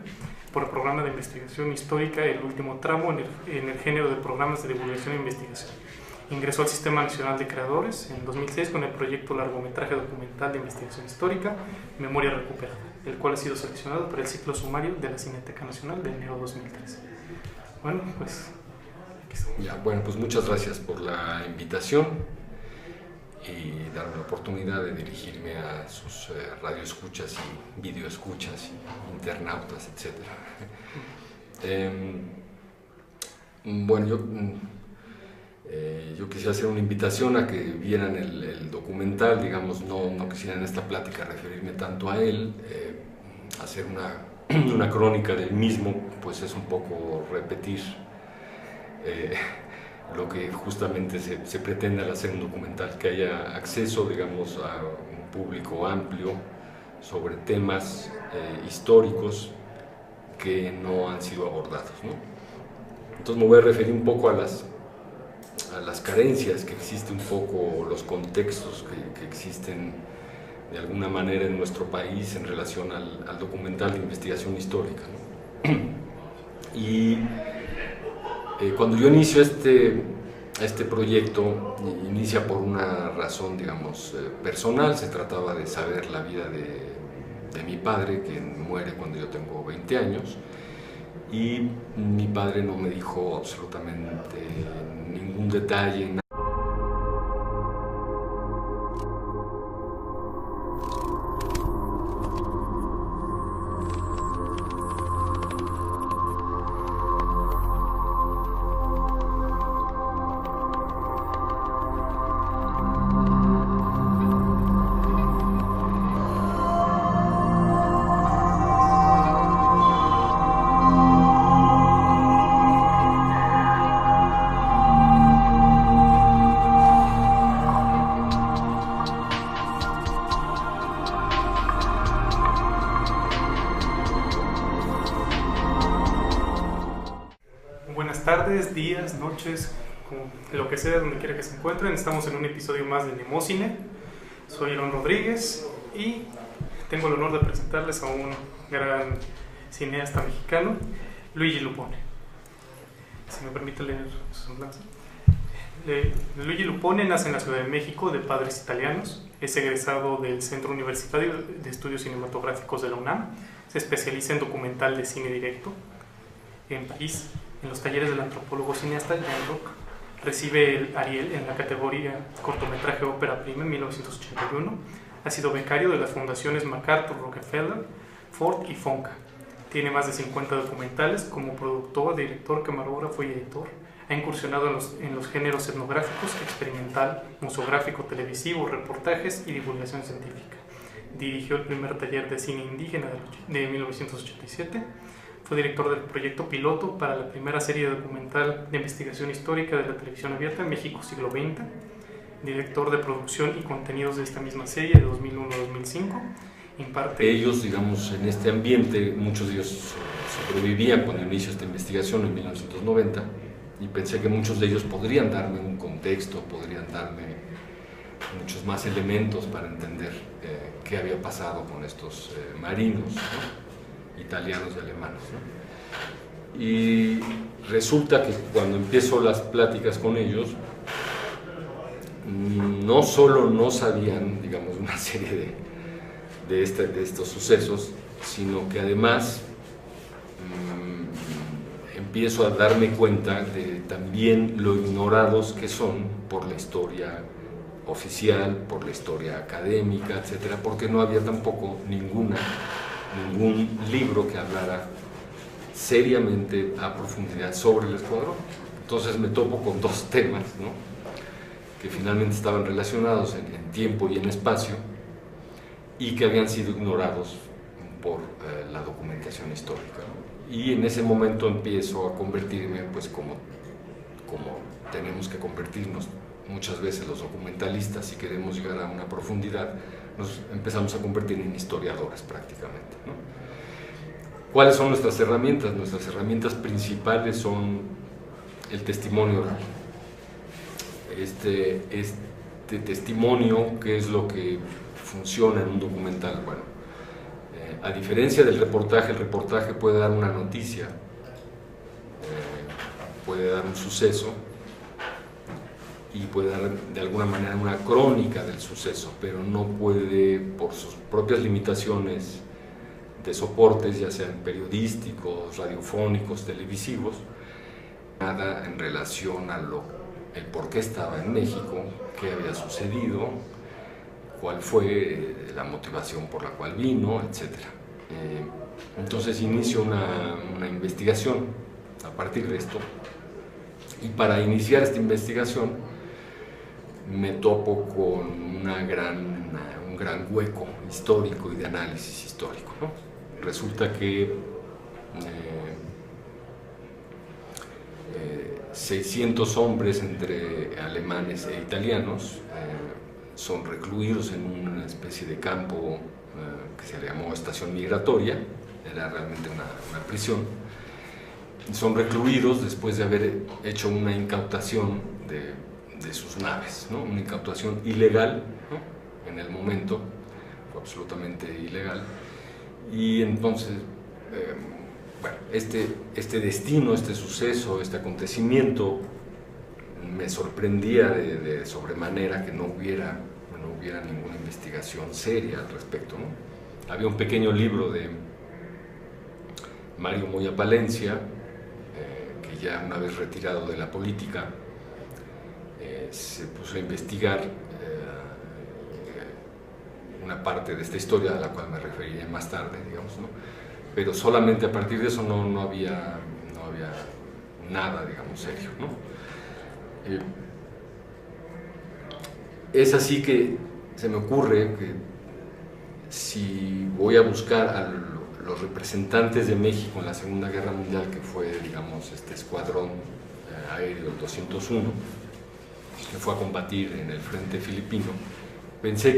por el programa de investigación histórica El Último Tramo en el género de programas de divulgación e investigación. Ingresó al Sistema Nacional de Creadores en 2006 con el proyecto largometraje documental de investigación histórica Memoria Recuperada, el cual ha sido seleccionado para el ciclo sumario de la Cineteca Nacional de enero 2013. Bueno, pues aquí estamos. Ya, bueno, pues muchas gracias por la invitación y darme la oportunidad de dirigirme a sus radioescuchas y videoescuchas y internautas, etc. Bueno, yo quisiera hacer una invitación a que vieran el documental, digamos, no quisiera en esta plática referirme tanto a él, hacer una crónica del mismo, pues es un poco repetir lo que justamente se pretende al hacer un documental, que haya acceso, digamos, a un público amplio sobre temas históricos que no han sido abordados, ¿no? Entonces me voy a referir un poco a las carencias que existen, un poco los contextos que existen de alguna manera en nuestro país en relación al documental de investigación histórica, ¿no? Y cuando yo inicio este proyecto, inicia por una razón, digamos, personal. Se trataba de saber la vida de mi padre, quien muere cuando yo tengo 20 años, y mi padre no me dijo absolutamente ningún detalle. Tardes, días, noches, lo que sea, donde quiera que se encuentren. Estamos en un episodio más de Nemocine. Soy Aaron Rodríguez y tengo el honor de presentarles a un gran cineasta mexicano, Luigi Lupone. Si me permite leer su semblanza. Luigi Lupone nace en la Ciudad de México de padres italianos. Es egresado del Centro Universitario de Estudios Cinematográficos de la UNAM. Se especializa en documental de cine directo en París. En los talleres del antropólogo cineasta Jean Roch. Recibe el Ariel en la categoría cortometraje ópera prima en 1981. Ha sido becario de las fundaciones MacArthur, Rockefeller, Ford y Fonca. Tiene más de 50 documentales como productor, director, camarógrafo y editor. Ha incursionado en los géneros etnográficos, experimental, museográfico, televisivo, reportajes y divulgación científica. Dirigió el primer taller de cine indígena de 1987. Fue director del proyecto piloto para la primera serie documental de investigación histórica de la televisión abierta en México siglo XX, director de producción y contenidos de esta misma serie de 2001 a 2005. Ellos, digamos, en este ambiente, muchos de ellos sobrevivían cuando inició esta investigación en 1990, y pensé que muchos de ellos podrían darme un contexto, podrían darme muchos más elementos para entender qué había pasado con estos marinos, ¿no? Italianos y alemanes, ¿no? Y resulta que cuando empiezo las pláticas con ellos, no solo no sabían, digamos, una serie de estos sucesos, sino que además empiezo a darme cuenta de también lo ignorados que son por la historia oficial, por la historia académica, etcétera, porque no había tampoco ningún libro que hablara seriamente a profundidad sobre el escuadrón. Entonces me topo con dos temas, ¿no?, que finalmente estaban relacionados en tiempo y en espacio y que habían sido ignorados por la documentación histórica, ¿no? Y en ese momento empiezo a convertirme, pues como tenemos que convertirnos muchas veces los documentalistas, si queremos llegar a una profundidad, nos empezamos a convertir en historiadores prácticamente, ¿no? ¿Cuáles son nuestras herramientas? Nuestras herramientas principales son el testimonio oral. Este testimonio, ¿qué es lo que funciona en un documental? Bueno, a diferencia del reportaje, el reportaje puede dar una noticia, puede dar un suceso y puede dar de alguna manera una crónica del suceso, pero no puede, por sus propias limitaciones de soportes, ya sean periodísticos, radiofónicos, televisivos, nada en relación a el por qué estaba en México, qué había sucedido, cuál fue la motivación por la cual vino, etc. Entonces inicio una investigación a partir de esto, y para iniciar esta investigación me topo con un gran hueco histórico y de análisis histórico, ¿no? Resulta que 600 hombres entre alemanes e italianos son recluidos en una especie de campo que se llamó estación migratoria, era realmente una prisión. Son recluidos después de haber hecho una incautación de sus naves, ¿no? Una incautación ilegal, ¿no? En el momento, fue absolutamente ilegal. Y entonces, bueno, este destino, este suceso, este acontecimiento me sorprendía de sobremanera que no hubiera ninguna investigación seria al respecto, ¿no? Había un pequeño libro de Mario Moya Palencia, que ya una vez retirado de la política, se puso a investigar una parte de esta historia a la cual me referiré más tarde, digamos, ¿no? Pero solamente a partir de eso no había nada, digamos, serio, ¿no? Es así que se me ocurre que si voy a buscar a los representantes de México en la Segunda Guerra Mundial, que fue, digamos, este escuadrón aéreo 201, que fue a combatir en el frente filipino, pensé que